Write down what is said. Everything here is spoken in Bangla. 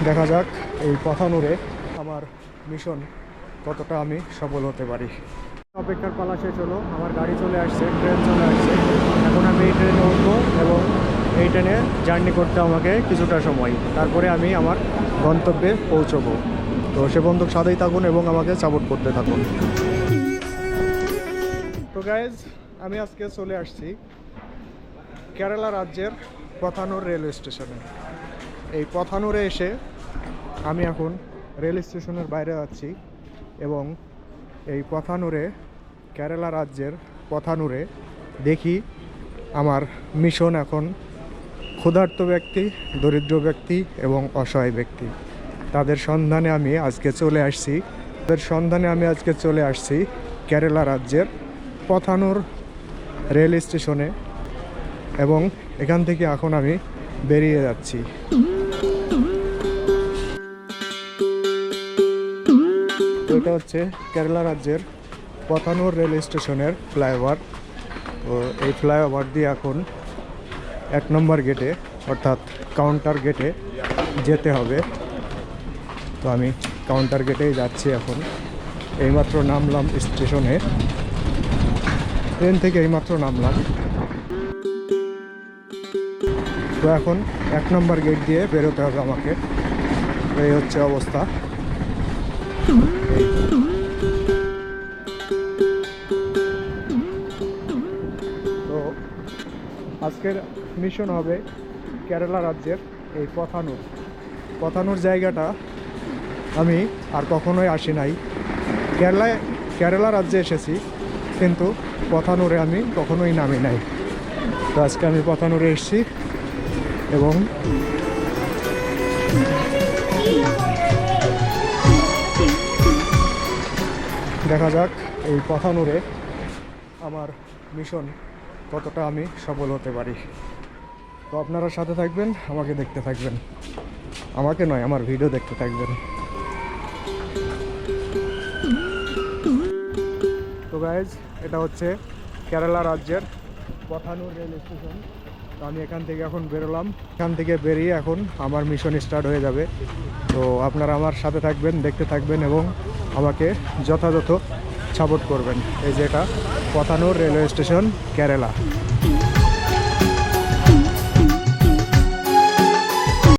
দেখা যাক এই পথানুরে আমার মিশন কতটা আমি সফল হতে পারি। অপেক্ষার পালা শেষ হলো, আমার গাড়ি চলে আসছে, ট্রেন চলে আসছে। এখন আমি এই ট্রেনে উঠবো এবং এই ট্রেনে জার্নি করতে আমাকে কিছুটা সময়, তারপরে আমি আমার গন্তব্যে পৌঁছবো। তো সে বন্ধুক সাথেই থাকুন এবং আমাকে সাপোর্ট করতে থাকুন। তো গাইজ, আমি আজকে চলে আসছি কেরালা রাজ্যের পথানুর রেলওয়ে স্টেশনে। এই পথানুরে এসে আমি এখন রেল স্টেশনের বাইরে যাচ্ছি এবং এই পথানুরে, কেরালা রাজ্যের পথানুরে দেখি আমার মিশন এখন ক্ষুধার্ত ব্যক্তি, দরিদ্র ব্যক্তি এবং অসহায় ব্যক্তি, তাদের সন্ধানে আমি আজকে চলে আসছি কেরালা রাজ্যের পথানুর রেল স্টেশনে এবং এখান থেকে এখন আমি বেরিয়ে যাচ্ছি। এটা হচ্ছে কেরালা রাজ্যের পথানুর রেল স্টেশনের ফ্লাইওভার। তো এই ফ্লাইওভার দিয়ে এখন 1 নম্বর গেটে অর্থাৎ কাউন্টার গেটে যেতে হবে। তো আমি কাউন্টার গেটেই যাচ্ছি এখন। এইমাত্র নামলাম স্টেশনে, ট্রেন থেকে এইমাত্র নামলাম। তো এখন 1 নম্বর গেট দিয়ে বেরোতে হবে আমাকে। এই হচ্ছে অবস্থা। তো আজকের মিশন হবে কেরালা রাজ্যের এই পথানুর জায়গাটা আমি আর কখনোই আসি নাই। কেরালা রাজ্যে এসেছি, কিন্তু পথানুরে আমি কখনোই নামি নাই। তো আজকে আমি পথানুরে এসেছি এবং দেখা যাক এই পথানুরে আমার মিশন কতটা আমি সফল হতে পারি। তো আপনারা সাথে থাকবেন, আমাকে দেখতে থাকবেন, আমাকে নয় আমার ভিডিও দেখতে থাকবেন। তো গাইজ, এটা হচ্ছে কেরালা রাজ্যের পথানুর রেল স্টেশন। তো আমি এখান থেকে এখন বেরোলাম, এখান থেকে বেরিয়ে এখন আমার মিশন স্টার্ট হয়ে যাবে। তো আপনারা আমার সাথে থাকবেন, দেখতে থাকবেন এবং আমাকে যথাযথ সাপোর্ট করবেন। এই যে এটা পথানুর রেলওয়ে স্টেশন, কেরালা।